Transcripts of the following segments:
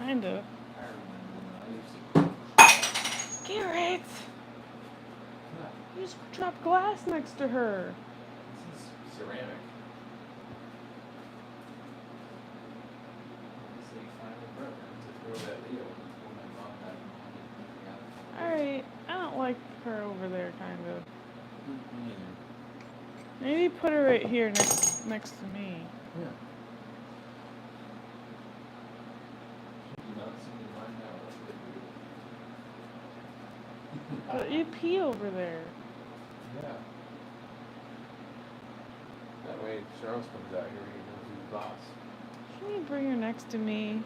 Kinda. I remember when I used to. Garrett! What? You just dropped glass next to her. This is ceramic. This thing finally broke. I had to throw that Leo when my mom got anything out. Alright, I don't like her over there, kinda. Me neither. Maybe put her right here next to me. Yeah. Should you not see me find out what But you pee over there. Yeah. That way, if Charles comes out here, he knows who's boss. Can you bring her next to me?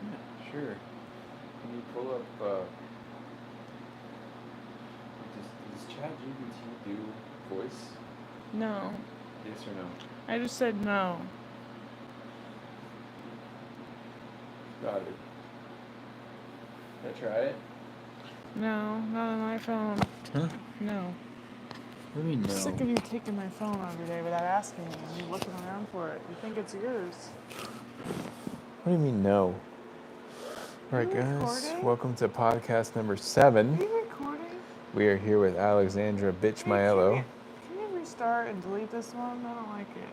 Yeah, sure. Can you pull up, does ChatGPT do voice? No. Yes or no? I just said no. Got it. Can I try it? No, not on my phone. Huh? No. What do you mean I'm sick of you taking my phone every day without asking me and you looking around for it. You think it's yours. What do you mean no? Alright guys, welcome to podcast number 7. Are you recording? We are here with AlexMaiello. Can you restart and delete this one? I don't like it.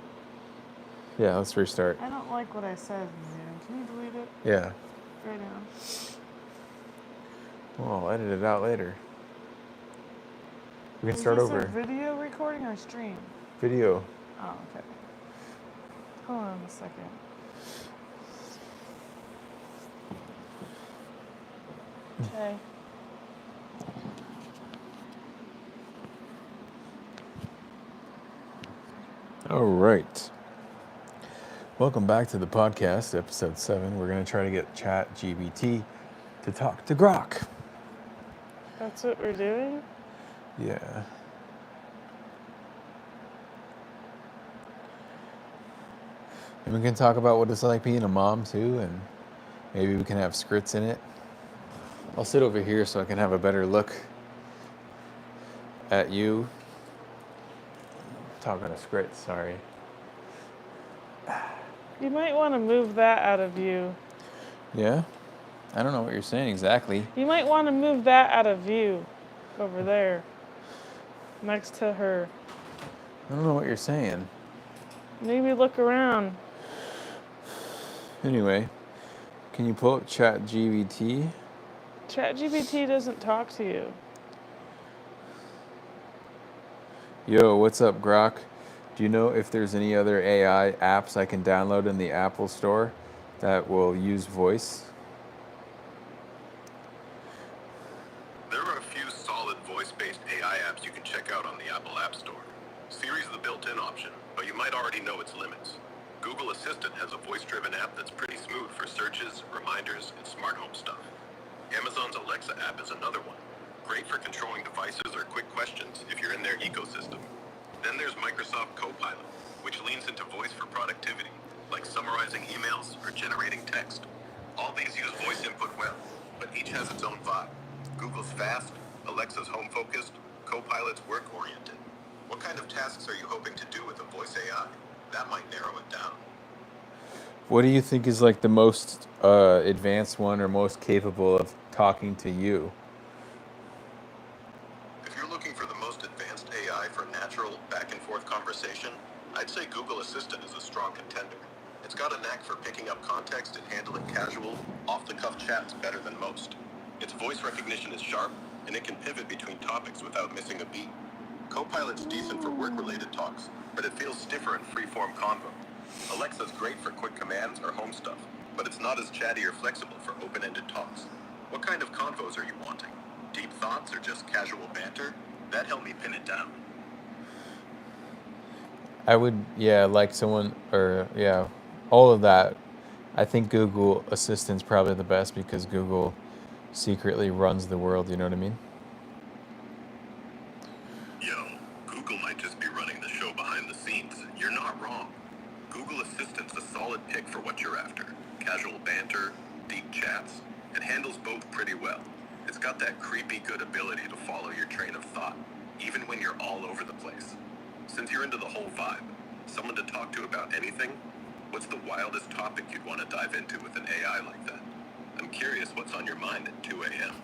Yeah, let's restart. I don't like what I said in there. Can you delete it? Yeah. Right now. Well, I'll edit it out later. We can Is start this over. a video recording or stream? Video. Oh, okay. Hold on a second. Okay. All right. Welcome back to the podcast, episode 7. We're going to try to get ChatGPT to talk to Groc. That's what we're doing? Yeah. And we can talk about what it's like being a mom too, and maybe we can have scripts in it. I'll sit over here so I can have a better look at you. Talking to scripts, sorry. You might want to move that out of view. Yeah? I don't know what you're saying exactly. You might want to move that out of view over there next to her. I don't know what you're saying. Maybe look around. Anyway, can you pull up ChatGPT? ChatGPT doesn't talk to you. Yo, what's up, Groc? Do you know if there's any other AI apps I can download in the Apple Store that will use voice? There are a few solid voice-based AI apps you can check out on the Apple App Store. Siri's the built-in option, but you might already know its limits. Google Assistant has a voice-driven app that's pretty smooth for searches, reminders, and smart home stuff. Amazon's Alexa app is another one. Great for controlling devices or quick questions if you're in their ecosystem. Then there's Microsoft Copilot, which leans into voice for productivity, like summarizing emails or generating text. All these use voice input well, but each has its own vibe. Google's fast, Alexa's home-focused, Copilot's work-oriented. What kind of tasks are you hoping to do with a voice AI? That might narrow it down. What do you think is like the most advanced one or most capable of talking to you? If you're looking for the most advanced AI for natural back-and-forth conversation, I'd say Google Assistant is a strong contender. It's got a knack for picking up context and handling casual, off-the-cuff chats better than most. Its voice recognition is sharp, and it can pivot between topics without missing a beat. Copilot's decent for work-related talks, but it feels stiffer in free-form convo. Alexa's great for quick commands or home stuff, but it's not as chatty or flexible for open-ended talks. What kind of convos are you wanting? Deep thoughts or just casual banter? That helped me pin it down. I would, like someone, or all of that. I think Google Assistant's probably the best because Google secretly runs the world, you know what I mean? Yo, Google might just be running the show behind the scenes. You're not wrong. Google Assistant's a solid pick for what you're after. Casual banter, deep chats. It handles both pretty well. It's got that creepy good ability to follow your train of thought, even when you're all over the place. Since you're into the whole vibe, someone to talk to about anything, What's the wildest topic you'd want to dive into with an AI like that? I'm curious what's on your mind at 2 a.m.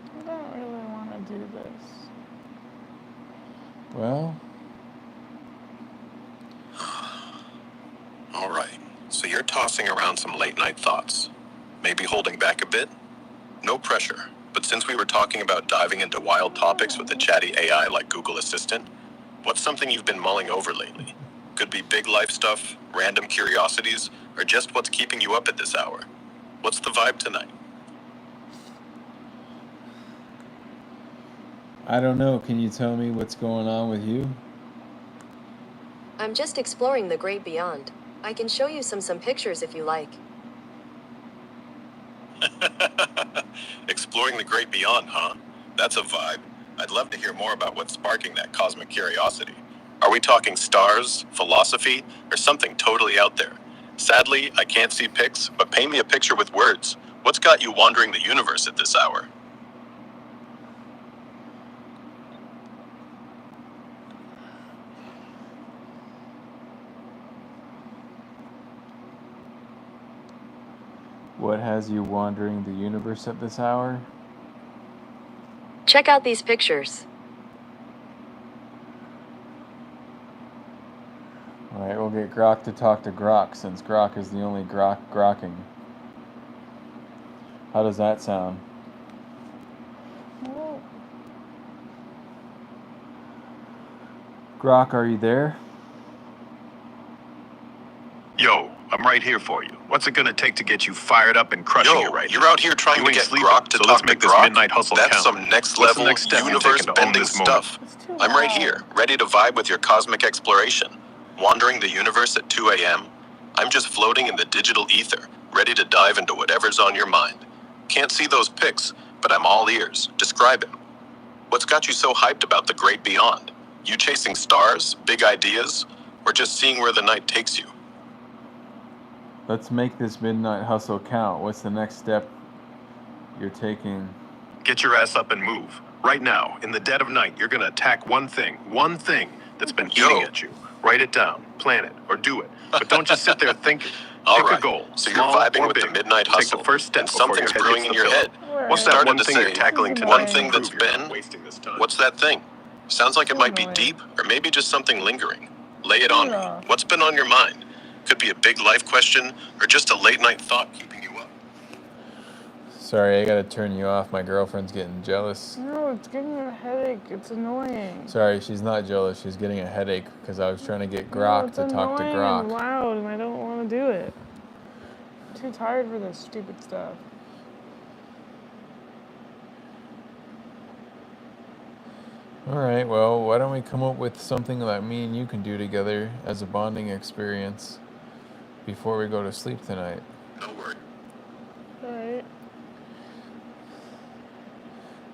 I don't really want to do this. Well, All right, so you're tossing around some late night thoughts. Maybe holding back a bit? No pressure. But since we were talking about diving into wild topics with a chatty AI like Google Assistant, what's something you've been mulling over lately? Could be big life stuff, random curiosities, or just what's keeping you up at this hour. What's the vibe tonight? I don't know. Can you tell me what's going on with you? I'm just exploring the great beyond. I can show you some pictures if you like. Exploring the great beyond, huh? That's a vibe. I'd love to hear more about what's sparking that cosmic curiosity. Are we talking stars, philosophy, or something totally out there? Sadly, I can't see pics, but paint me a picture with words. What's got you wandering the universe at this hour? What has you wandering the universe at this hour? Check out these pictures. Alright, we'll get Groc to talk to Groc, since Groc is the only Groc grokking. How does that sound? Well, Groc, are you there? Yo, I'm right here for you. What's it gonna take to get you fired up and crushing it right you're now? out here trying You to ain't get sleeping, Grok to so talk let's to make this Grok? midnight hustle That's count. some next What's the level, next step you're universe taking to own bending this moment? stuff. it's too I'm right loud. here, ready to vibe with your cosmic exploration. Wandering the universe at 2 a.m. I'm just floating in the digital ether, ready to dive into whatever's on your mind. Can't see those pics, but I'm all ears. Describe it. What's got you so hyped about the great beyond? You chasing stars, big ideas, or just seeing where the night takes you? Let's make this midnight hustle count. What's the next step you're taking? Get your ass up and move. Right now, in the dead of night, you're gonna attack one thing that's been eating at you. Write it down, plan it, or do it. But don't just sit there thinking. All Pick right, a goal, so you're small vibing or with big. the midnight Take hustle, the first step and before something's your head brewing hits in the your pillow. head. Right. What's that Started one to thing say, you're tackling This is tonight? one annoying. thing that's Prove you're not been. wasting this time. What's that thing? Sounds like it So might be annoying. deep, or maybe just something lingering. Lay it Turn on it me. off. What's been on your mind? Could be a big life question, or just a late night thought keeping you up. Sorry, I gotta turn you off. My girlfriend's getting jealous. No, it's giving me a headache. It's annoying. Sorry, she's not jealous. She's getting a headache because I was trying to get No, Groc it's to talk to annoying and Groc. loud, and I don't want to do it. I'm too tired for this stupid stuff. Alright, well, why don't we come up with something that me and you can do together as a bonding experience before we go to sleep tonight? No worry. Alright.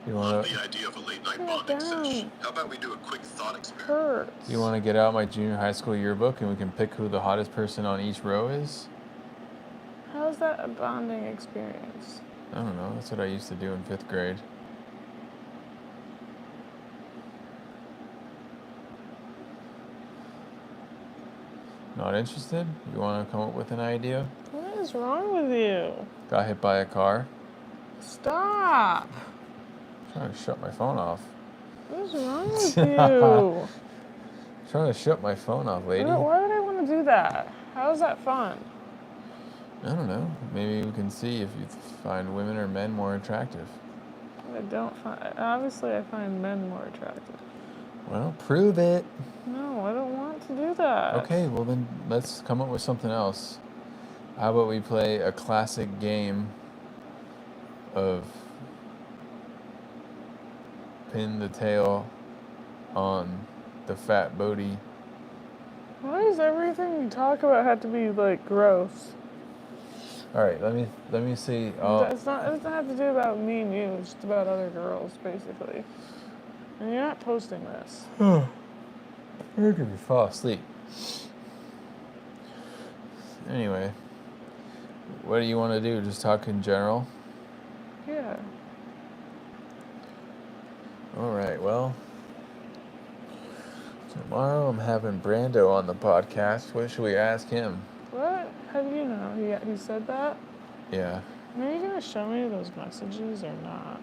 You Love wanna the idea of a late night Turn it bonding sesh. down. How about we do a quick thought experiment? Hurts. you wanna get out my junior high school yearbook and we can pick who the hottest person on each row is? How's that a bonding experience? I don't know. That's what I used to do in 5th grade. Not interested? You want to come up with an idea? What is wrong with you? Got hit by a car? Stop. Trying to shut my phone off. What is wrong with you? Trying to shut my phone off, lady. Why would I want to do that? How is that fun? I don't know. Maybe we can see if you find women or men more attractive. I don't find. Obviously, I find men more attractive. Well, prove it. No, I don't want to do that. Okay, well then let's come up with something else. How about we play a classic game of pin the tail on the fat booty. Why does everything you talk about have to be like gross? All right, let me see. It doesn't have to do about me and you. It's just about other girls, basically. And you're not posting this. You're gonna fall asleep. Anyway, what do you want to do? Just talk in general? Yeah. All right, well, Tomorrow I'm having Brando on the podcast. What should we ask him? What? How do you know? He said that? Yeah. Are you going to show me those messages or not?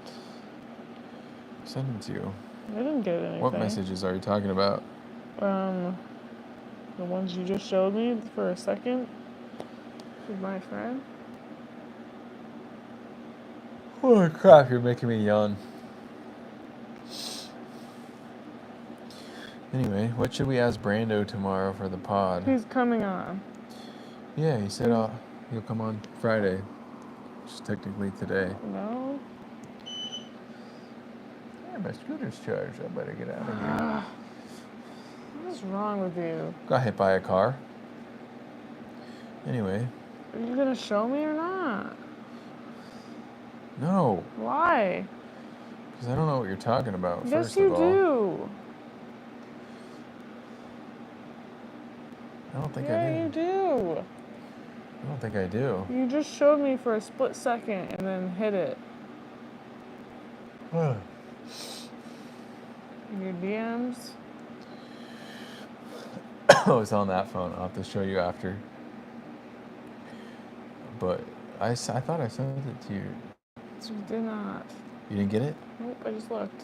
Send them to you. I didn't get anything. What messages are you talking about? The ones you just showed me for a second with my friend. Holy crap, you're making me yawn. Anyway, what should we ask Brando tomorrow for the pod? He's coming on. Yeah, he said he'll come on Friday, which is technically today. No? Yeah, my scooter's charged. I better get out of here. What is wrong with you? Got hit by a car. Anyway. Are you going to show me or not? No. Why? Because I don't know what you're talking about, Yes, first you of all. do. I don't think I Yeah, do. you do. I don't think I do. You just showed me for a split second and then hit it. In your DMs. Oh, it's on that phone. I'll have to show you after. But I thought I sent it to you. You did not. You didn't get it? Nope, I just looked.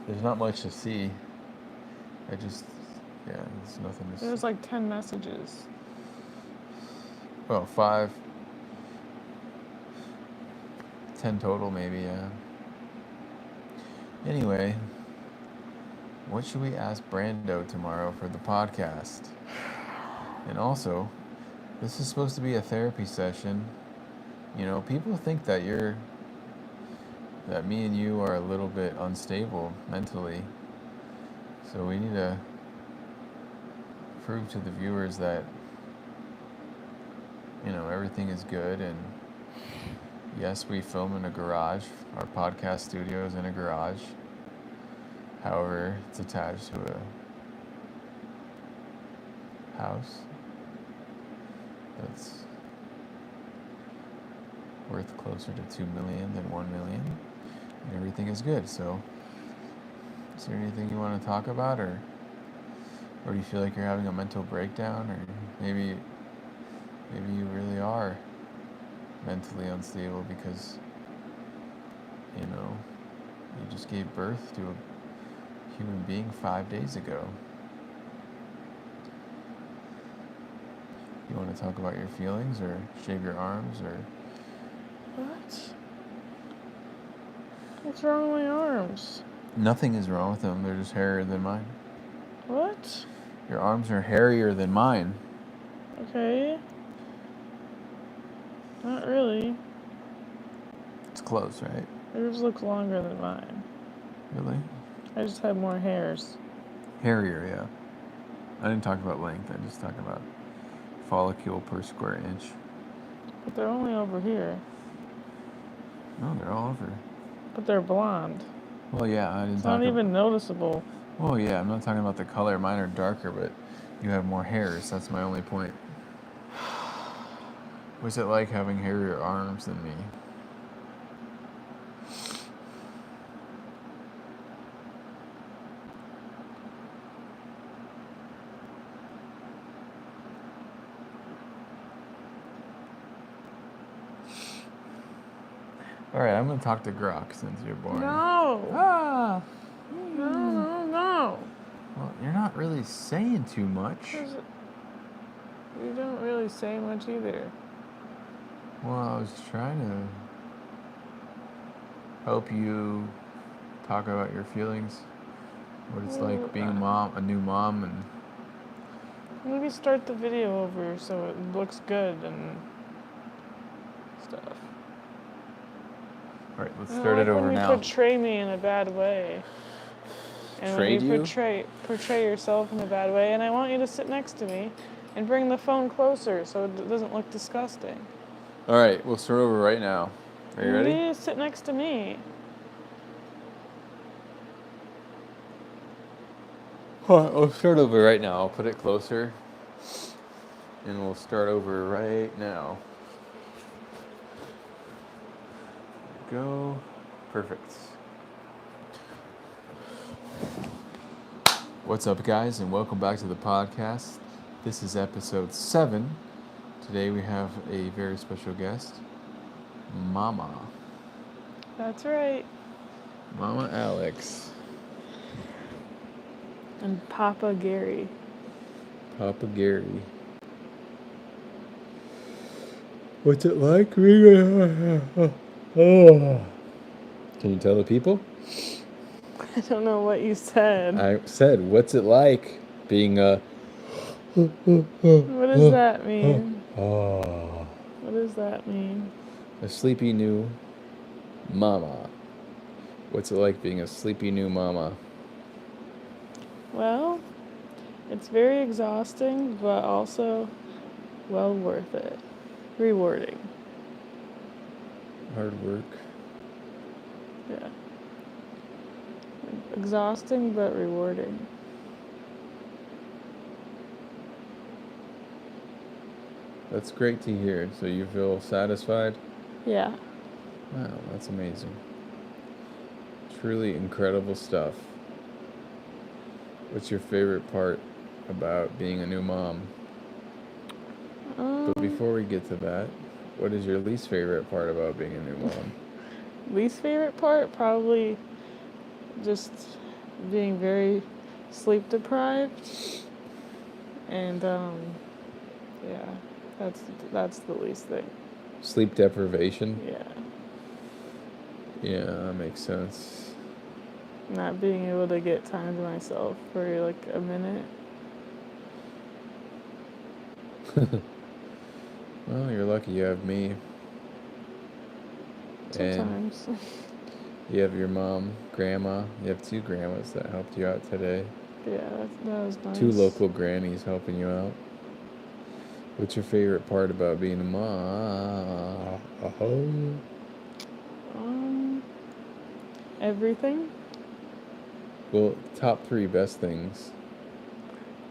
There's not much to see. There's nothing to see. There's like 10 messages. Well, 5. 10 total, maybe, yeah. Anyway, what should we ask Brando tomorrow for the podcast? And also, this is supposed to be a therapy session. You know, people think that me and you are a little bit unstable mentally. So we need to prove to the viewers that, you know, everything is good. And yes, we film in a garage. Our podcast studio is in a garage. However, it's attached to a house that's worth closer to 2 million than 1 million, and everything is good. So, is there anything you want to talk about, or do you feel like you're having a mental breakdown, or maybe you really are mentally unstable because, you know, you just gave birth to a human being 5 days ago. You want to talk about your feelings, or shave your arms, or... What? What's wrong with my arms? Nothing is wrong with them. They're just hairier than mine. What? Your arms are hairier than mine. Okay. Not really. It's close, right? Yours looks longer than mine. Really? I just have more hairs. Hairier, yeah. I didn't talk about length. I just talked about follicle per square inch. But they're only over here. No, they're all over. But they're blonde. Well, yeah, I didn't It's talk not even noticeable. Well, yeah, I'm not talking about the color. Mine are darker, but you have more hairs. That's my only point. What's it like having hairier arms than me? All right, I'm going to talk to Groc since you're boring. No! Ah! No. Well, you're not really saying too much. You don't really say much either. Well, I was trying to help you talk about your feelings. What it's like being a new mom, and Maybe start the video over so it looks good and stuff. all right, let's start it over when now. You portray me in a bad way. And Trade when you you? portray yourself in a bad way, and I want you to sit next to me and bring the phone closer so it doesn't look disgusting. All right, we'll start over right now. Are you ready? You need to sit next to me. We'll start over right now. I'll put it closer, and we'll start over right now. Go. Perfect. What's up, guys, and welcome back to the podcast. This is episode 7. Today we have a very special guest, Mama. That's right. Mama Alex. And Papa Gary. Papa Gary. What's it like being Can you tell the people? I don't know what you said. I said, what's it like being a... What does that mean? Oh. What does that mean? A sleepy new mama. What's it like being a sleepy new mama? Well, it's very exhausting, but also well worth it. Rewarding. Hard work. Yeah. Exhausting, but rewarding. That's great to hear. So you feel satisfied? Yeah. Wow, that's amazing. Truly incredible stuff. What's your favorite part about being a new mom? But before we get to that, what is your least favorite part about being a new mom? Least favorite part? Probably just being very sleep deprived. And, yeah, that's the least thing. Sleep deprivation? Yeah. Yeah, that makes sense. Not being able to get time to myself for like a minute. Well, you're lucky you have me. Sometimes. And you have your mom, grandma. You have 2 grandmas that helped you out today. Yeah, that was nice. 2 local grannies helping you out. What's your favorite part about being a mom? Everything. Well, top 3 best things.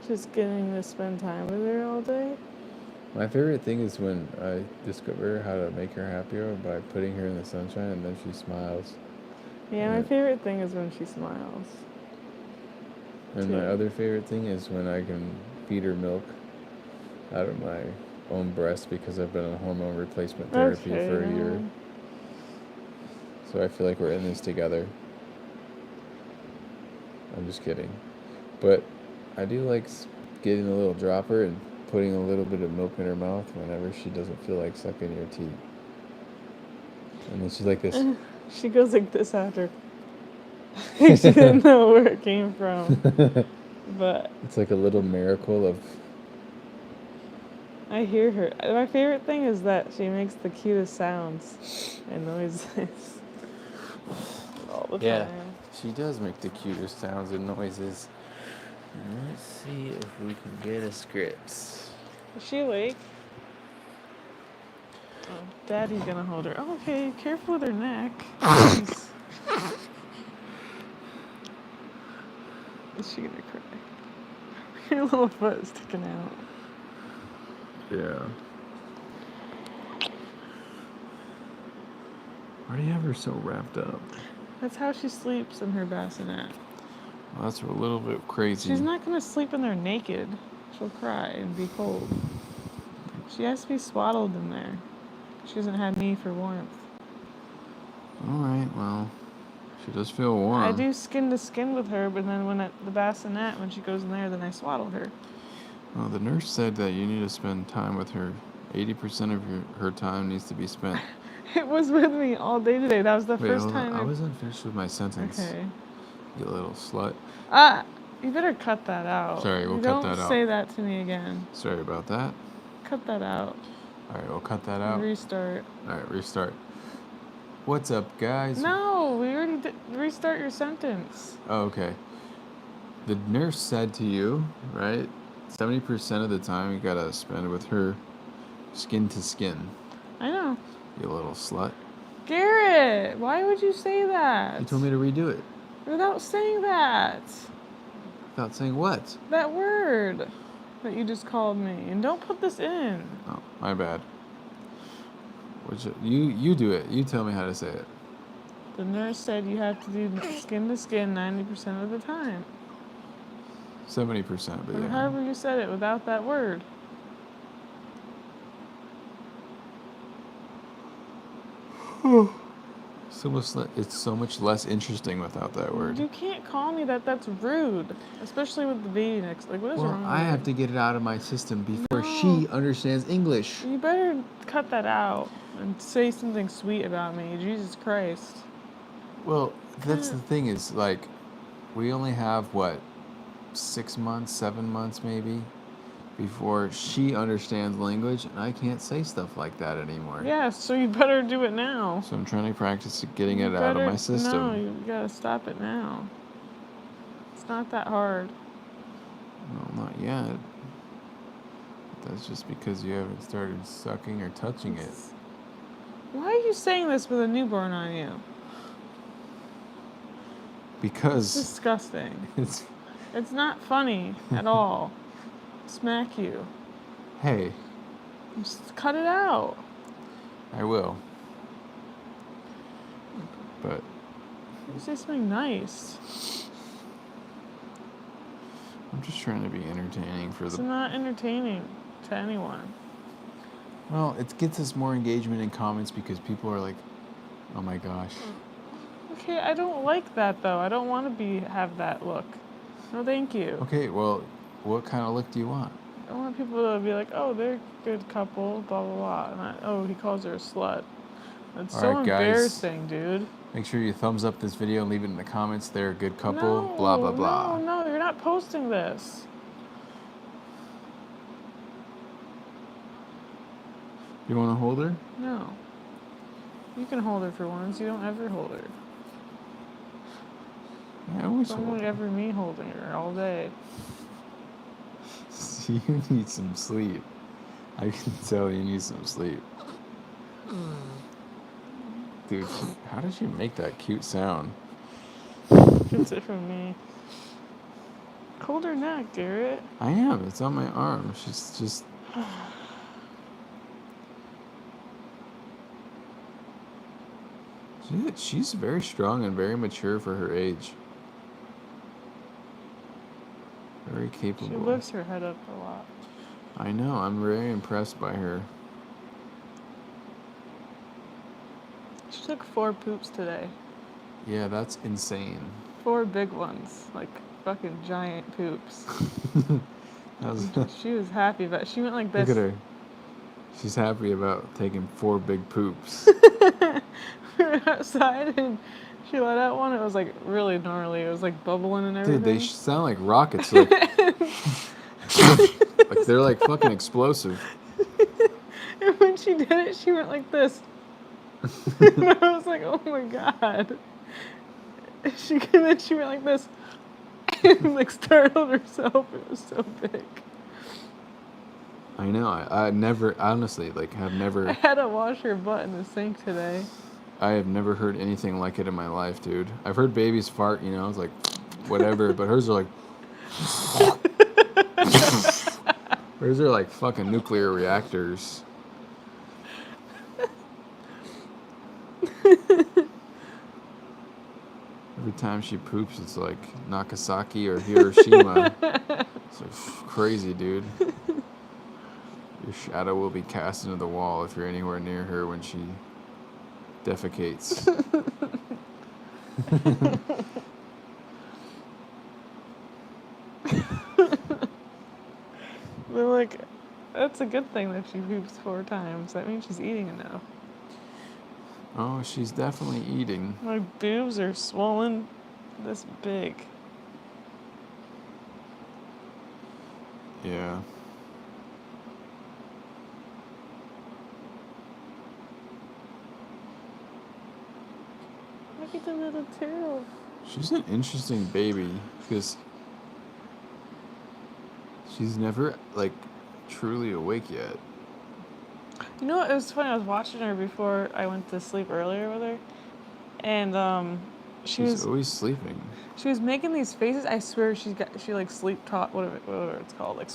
Just getting to spend time with her all day. My favorite thing is when I discover how to make her happier by putting her in the sunshine and then she smiles. Yeah, my favorite thing is when she smiles. And my other favorite thing is when I can feed her milk out of my own breast because I've been on hormone replacement therapy for a year. So I feel like we're in this together. I'm just kidding. But I do like getting a little dropper and putting a little bit of milk in her mouth whenever she doesn't feel like sucking your teeth. And then she's like this. She goes like this after. She didn't know where it came from. But it's like a little miracle of... I hear her. My favorite thing is that she makes the cutest sounds and noises all the time. She does make the cutest sounds and noises. Let's see if we can get a script. Is she awake? Oh, Daddy's gonna hold her. Oh, okay, careful with her neck. Is she gonna cry? Your little foot is sticking out. Yeah. Why do you have her so wrapped up? That's how she sleeps in her bassinet. Well, that's a little bit crazy. She's not gonna sleep in there naked. She'll cry and be cold. She has to be swaddled in there. She doesn't have me for warmth. Alright, well, she does feel warm. I do skin to skin with her, but then when at the bassinet, when she goes in there, then I swaddle her. Well, the nurse said that you need to spend time with her. 80% of her time needs to be spent. It was with me all day today. That was the first time. I wasn't finished with my sentence. Okay. You little slut. You better cut that out. Sorry, we'll cut that out. Don't say that to me again. Sorry about that. Cut that out. Alright, we'll cut that out. Restart. Alright, restart. What's up, guys? No, we already did. Restart your sentence. Oh, okay. The nurse said to you, right? 70% of the time you gotta spend with her skin to skin. I know. You little slut. Garrett, why would you say that? You told me to redo it. Without saying that. Without saying what? That word that you just called me. And don't put this in. Oh, my bad. You do it. You tell me how to say it. The nurse said you have to do skin to skin 90% of the time. 70%, but Or yeah. however you said it without that word. It's so much less interesting without that word. You can't call me that. That's rude. Especially with the baby next. Like, what is Well, wrong with I have you? to get it out of my system before No. she understands English. You better cut that out and say something sweet about me. Jesus Christ. Well, that's the thing is, like, we only have, what, 6 months, 7 months maybe, before she understands language, and I can't say stuff like that anymore. Yeah, so you better do it now. So I'm trying to practice getting it out of my system. No, you gotta stop it now. It's not that hard. Well, not yet. That's just because you haven't started sucking or touching it. Why are you saying this with a newborn on you? Because It's disgusting. it's... It's not funny at all. Smack you. Hey, Just cut it out. I will. But You say something nice. I'm just trying to be entertaining for It's the... not entertaining to anyone. Well, it gets us more engagement in comments because people are like, oh my gosh. Okay, I don't like that though. I don't want to have that look. No, thank you. Okay, well, what kind of look do you want? I want people to be like, oh, they're a good couple, blah, blah, blah. And oh, he calls her a slut. That's All so right, guys. embarrassing, dude. Make sure you thumbs up this video and leave it in the comments. They're a good couple, blah, blah, blah. No, you're not posting this. You want to hold her? No. You can hold her for once. You don't ever hold her. I always It's hold only her. ever me holding her all day. You need some sleep. I can tell you need some sleep. Dude, how did she make that cute sound? Gets it from me. Hold her neck, Garrett. I am. It's on my arm. She's just... She's very strong and very mature for her age. Very capable. She lifts her head up a lot. I know. I'm very impressed by her. She took 4 poops today. Yeah, that's insane. 4 big ones. Like fucking giant poops. She was happy about it. She went like this. Look at her. She's happy about taking 4 big poops. We were outside and she let out one. It was like really gnarly. It was like bubbling and everything. Dude, they sound like rockets. Like, like they're like fucking explosive. And when she did it, she went like this. And I was like, oh my god. And then she went like this. And like startled herself. It was so big. I know. I never, honestly, like, have never... I had to wash her butt in the sink today. I have never heard anything like it in my life, dude. I've heard babies fart, you know, it's like, whatever, but hers are like... hers are like fucking nuclear reactors. Every time she poops, it's like Nagasaki or Hiroshima. It's like crazy, dude. Your shadow will be cast into the wall if you're anywhere near her when she defecates. But like, that's a good thing that she poops 4 times. That means she's eating enough. Oh, she's definitely eating. My boobs are swollen this big. Yeah. Look at the little tail. She's an interesting baby because she's never, like, truly awake yet. You know what? It was funny. I was watching her before I went to sleep earlier with her, and She's always sleeping. she was making these faces. I swear she like sleep talk, whatever it's called, like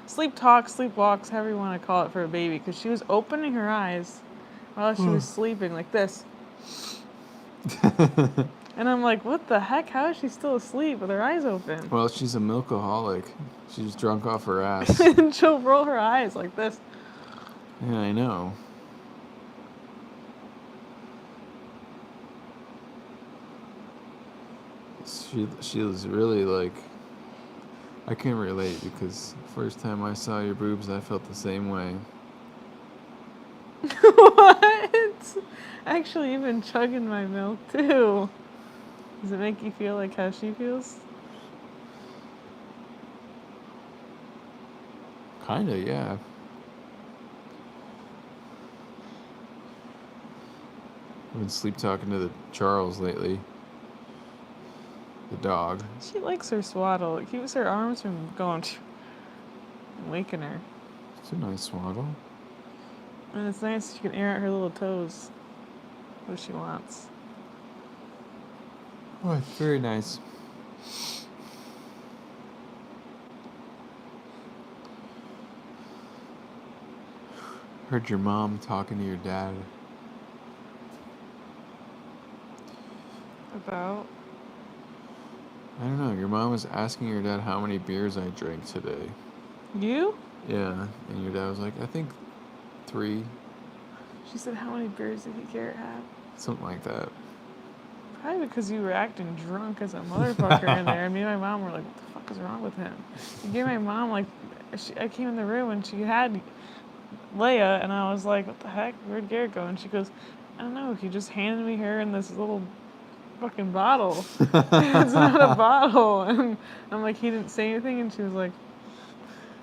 sleep talk, sleep walks, however you want to call it for a baby, because she was opening her eyes while she was sleeping like this. And I'm like, what the heck? How is she still asleep with her eyes open? Well, she's a milkaholic. She's drunk off her ass. And she'll roll her eyes like this. Yeah, I know. She was really like, I can't relate because first time I saw your boobs, I felt the same way. What? Actually, you've been chugging my milk too. Does it make you feel like how she feels? Kinda, yeah. I've been sleep talking to the Charles lately. The dog. She likes her swaddle. It keeps her arms from going and waking her. It's a nice swaddle. And it's nice she can air out her little toes what she wants. Oh, it's very nice. Heard your mom talking to your dad. About? I don't know. Your mom was asking your dad how many beers I drank today. You? Yeah, and your dad was like, I think 3, She said, how many beers did he Garrett have? something like that. Probably because you were acting drunk as a motherfucker in there. And me and my mom were like, what the fuck is wrong with him? You gave my mom, like, I came in the room and she had Leia, and I was like, what the heck? Where'd Garrett go? And she goes, I don't know. He just handed me her in this little fucking bottle. It's not a bottle. And I'm like, he didn't say anything. And she was like,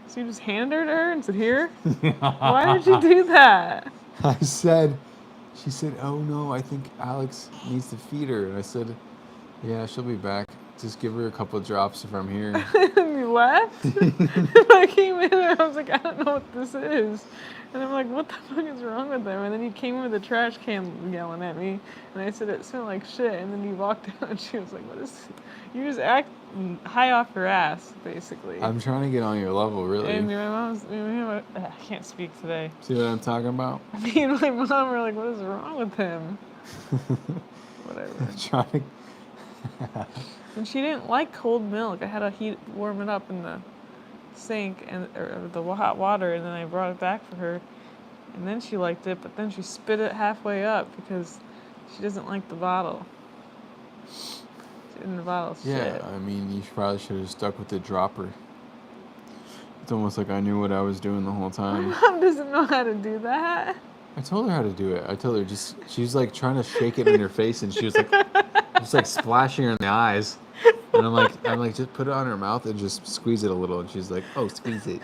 so you just handed her to her and said, here? Why did you do that? She said, oh no, I think Alex needs to feed her. And I said, yeah, she'll be back. Just give her a couple of drops from here. And you left? I came in and I was like, I don't know what this is. And I'm like, what the fuck is wrong with them? And then you came in with a trash can yelling at me. And I said, it smelled like shit. And then you walked out and she was like, what is this? You just act high off your ass, basically. I'm trying to get on your level, really. And my mom's, I can't speak today. See what I'm talking about? Me and my mom were like, what is wrong with him? Whatever. Trying to... And she didn't like cold milk. I had to warm it up in the sink or the hot water, and then I brought it back for her. And then she liked it, but then she spit it halfway up because she doesn't like the bottle. In the bottle, Yeah, shit. I mean, you probably should have stuck with the dropper. It's almost like I knew what I was doing the whole time. My mom doesn't know how to do that. I told her how to do it. I told her she was like trying to shake it in her face, and she was like, just like splashing her in the eyes. And I'm like, just put it on her mouth and just squeeze it a little. And she's like, oh, squeeze it.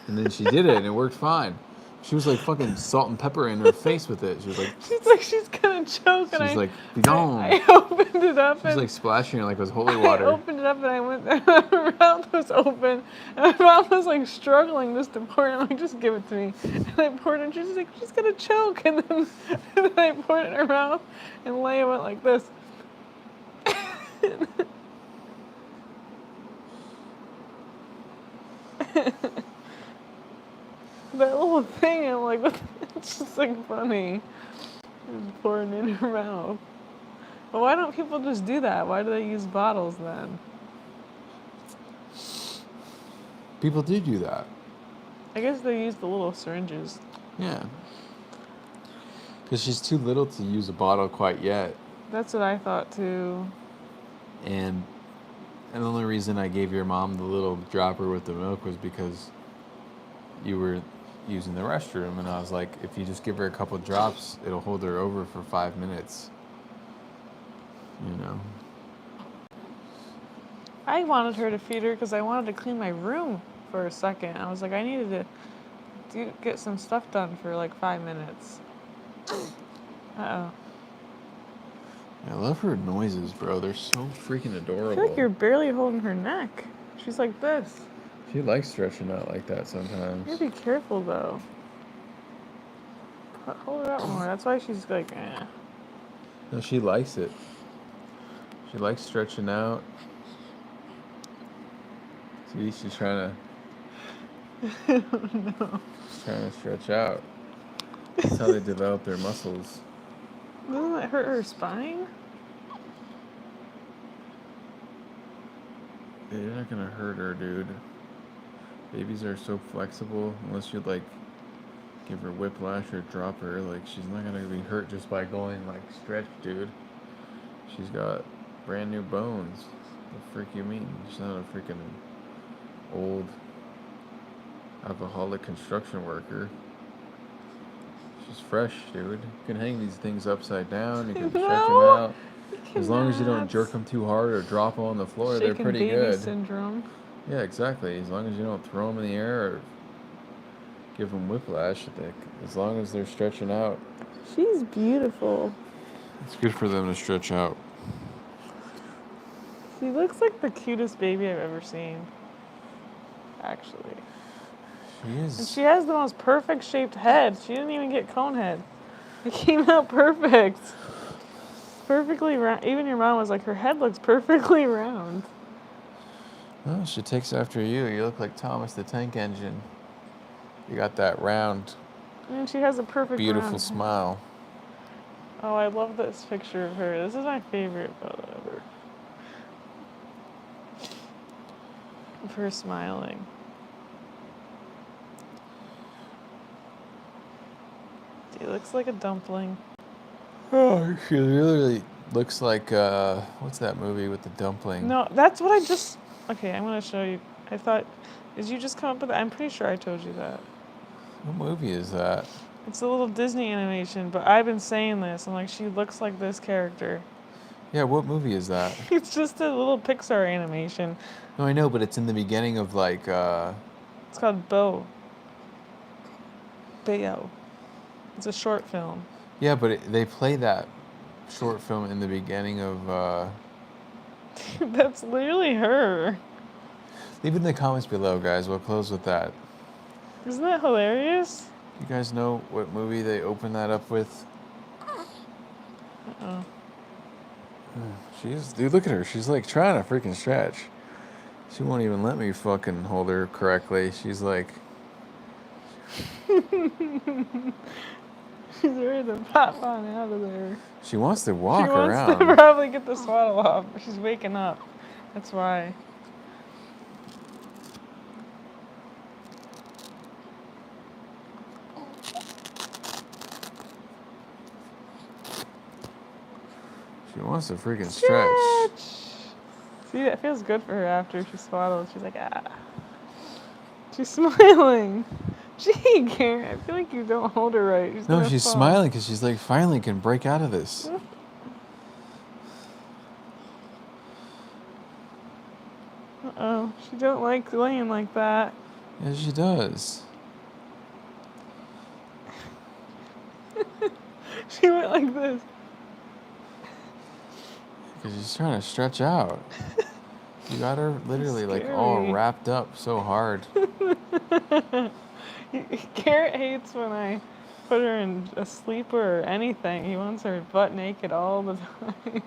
And then she did it, and it worked fine. She was like fucking salt and pepper in her face with it. She was like, she's gonna choke. she's And like, be gone. I opened it up. She was and like splashing it like it was holy I water. opened it up and I went there. Her mouth was open. And my mom was like struggling just to pour it. I'm like, just give it to me. And I poured it and she's like, she's gonna choke. And then I poured it in her mouth and Leia went like this. That little thing, I'm like, what? It's just like funny. Just pouring it in her mouth. But why don't people just do that? Why do they use bottles then? People do that. I guess they use the little syringes. Yeah. Because she's too little to use a bottle quite yet. That's what I thought too. And the only reason I gave your mom the little dropper with the milk was because you were using the restroom. And I was like, if you just give her a couple drops, it'll hold her over for 5 minutes. You know? I wanted her to feed her because I wanted to clean my room for a second. I was like, I needed to get some stuff done for like 5 minutes. Uh-oh. I love her noises, bro. They're so freaking I adorable. feel like you're barely holding her neck. She's like this. She likes stretching out like that sometimes. You gotta be careful though. Hold her up more. That's why she's like, eh. No, she likes it. She likes stretching out. See, she's trying to... I don't know. She's trying to stretch out. That's how they develop their muscles. Doesn't that hurt her spine? You're not gonna hurt her, dude. Babies are so flexible. Unless you like give her whiplash or drop her, like she's not gonna be hurt just by going like stretch, dude. She's got brand new bones. The frick you mean? She's not a freaking old alcoholic construction worker. She's fresh, dude. You can hang these things upside down. You can stretch them No, out. As long as you don't jerk them too hard or drop them on the floor, they're Shaken pretty baby good. syndrome. Yeah, exactly. As long as you don't throw them in the air or give them whiplash, as long as they're stretching out. She's beautiful. It's good for them to stretch out. She looks like the cutest baby I've ever seen. Actually. She is. And she has the most perfect shaped head. She didn't even get cone head. It came out perfect. Perfectly round. Even your mom was like, her head looks perfectly round. Oh, she takes after you. You look like Thomas the Tank Engine. You got that round, And she has a perfect beautiful round. smile. Oh, I love this picture of her. This is my favorite photo ever. Of her smiling. She looks like a dumpling. Oh, she literally looks like, what's that movie with the dumpling? No, that's what I just... Okay, I'm going to show you. I thought... Did you just come up with that? I'm pretty sure I told you that. What movie is that? It's a little Disney animation, but I've been saying this. I'm like, she looks like this character. Yeah, what movie is that? It's just a little Pixar animation. No, I know, but it's in the beginning of like, It's called Bo. Bayo. It's a short film. yeah, but they play that short film in the beginning of, That's literally her. leave it in the comments below, guys. We'll close with that. Isn't that hilarious? You guys know what movie they open that up with? Uh-oh. Dude, look at her. She's like trying to freaking stretch. She won't even let me fucking hold her correctly. She's like, She's ready to pop on out of there. she wants to walk She wants around. to probably get the swaddle off. She's waking up. That's why. She wants to freaking stretch. See, it feels good for her after she swaddles. She's like, ah. She's smiling. Gee, Karen, I feel like you don't hold her right. No, she's smiling because she's like, finally can break out of this. Uh-oh. She don't like laying like that. Yeah, she does. She went like this. Because she's trying to stretch out. You got her literally like all Scary. wrapped up so hard. Garrett hates when I put her in a sleeper or anything. He wants her butt naked all the time.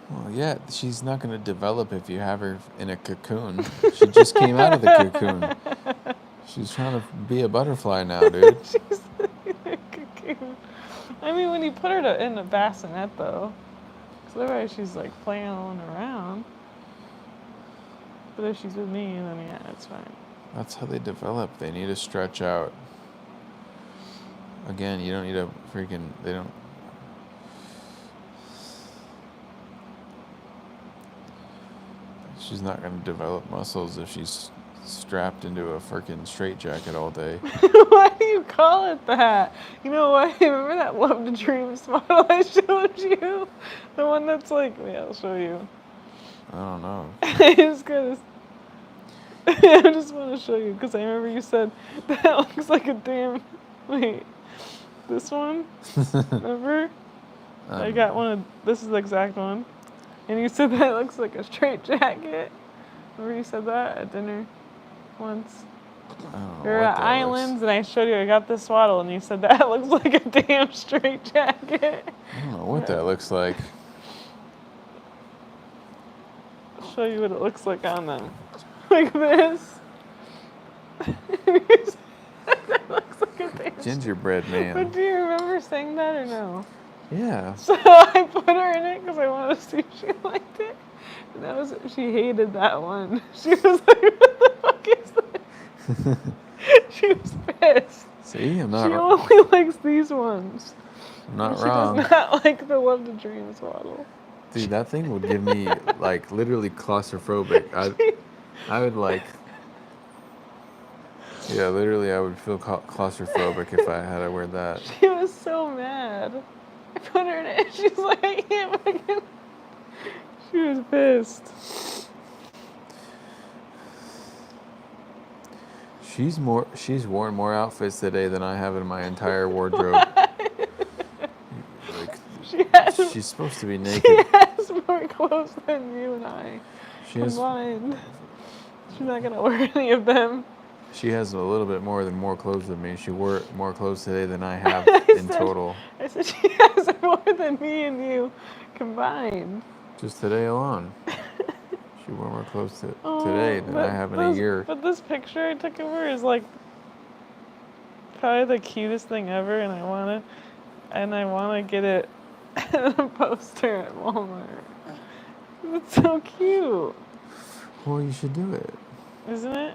Well, yeah, she's not going to develop if you have her in a cocoon. She just came out of the cocoon. She's trying to be a butterfly now, dude. She's in a cocoon. I mean, when you put her in a bassinet, though. Because otherwise she's like flailing around. But if she's with me, then yeah, it's fine. That's how they develop. They need to stretch out. Again, you don't need a freaking... They don't... She's not going to develop muscles if she's strapped into a freaking straitjacket all day. Why do you call it that? You know what? Remember that Love to Dreams model I showed you? The one that's like... Yeah, I'll show you. I don't know. I just want to show you because I remember you said that looks like a damn. Wait, this one? Remember? I got one of. This is the exact one, and you said that looks like a straight jacket. Remember you said that at dinner once? I don't know We were what at that Islands, and I showed you I got this swaddle, and you said that looks like a damn straight jacket. I don't know what that looks like. I'll show you what it looks like on them. Like this. That looks like a damn Gingerbread man. But do you remember saying that or no? Yeah. So I put her in it because I wanted to see if she liked it. She hated that one. She was like, what the fuck is that? She was pissed. See, I'm She not only likes these ones. wrong. She does not like the Love to Dreams model. Dude, that thing would give me like literally claustrophobic. I would like, yeah, literally I would feel claustrophobic if I had to wear that. She was so mad. I put her in it. She's like, I can't fucking. She was pissed. She's worn more outfits today than I have in my entire wardrobe. Like, she's supposed to be naked. She has more clothes than you and I She combined. She's not gonna wear any of them. She has a little bit more clothes than me. She wore more clothes today than I have in total. I said she has more than me and you combined. Just today alone. She wore more clothes today than I have in a year. But this picture I took of her is like probably the cutest thing ever, and I wanna get it as a poster at Walmart. It's so cute. Well, you should do it. Isn't it?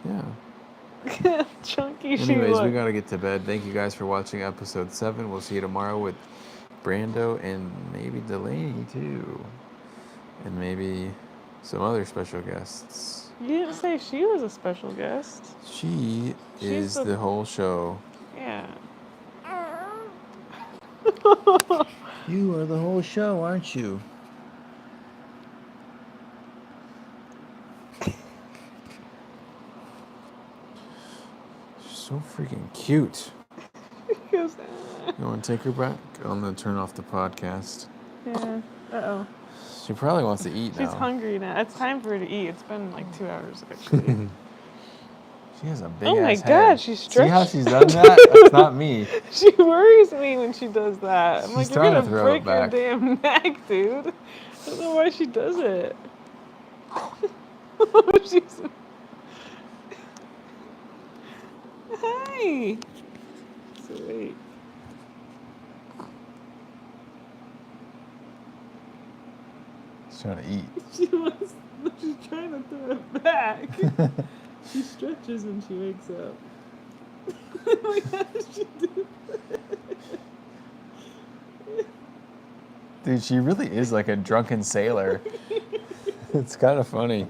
Yeah. Chunky she Anyways, we looked. gotta get to bed. Thank you guys for watching episode 7. We'll see you tomorrow with Brando and maybe Delaney too. And maybe some other special guests. You didn't say she was a special guest. She is the whole show. Yeah. You are the whole show, aren't you? So freaking cute. He goes, You want to take her back? I'm going to turn off the podcast. yeah. Uh-oh. She probably wants to eat now. She's hungry now. It's time for her to eat. It's been like 2 hours, actually. She has a big Oh my ass God, head. she's See stretched. how she's done that? That's not me. She worries me when she does that. I'm She's like, you're trying to gonna throw break it your back. damn neck, dude. I don't know why she does it. She's... Hi. So wait. She's trying to eat. She's trying to throw it back. She stretches when she wakes up. Like, how does she do Dude, she really is like a drunken sailor. It's kind of funny.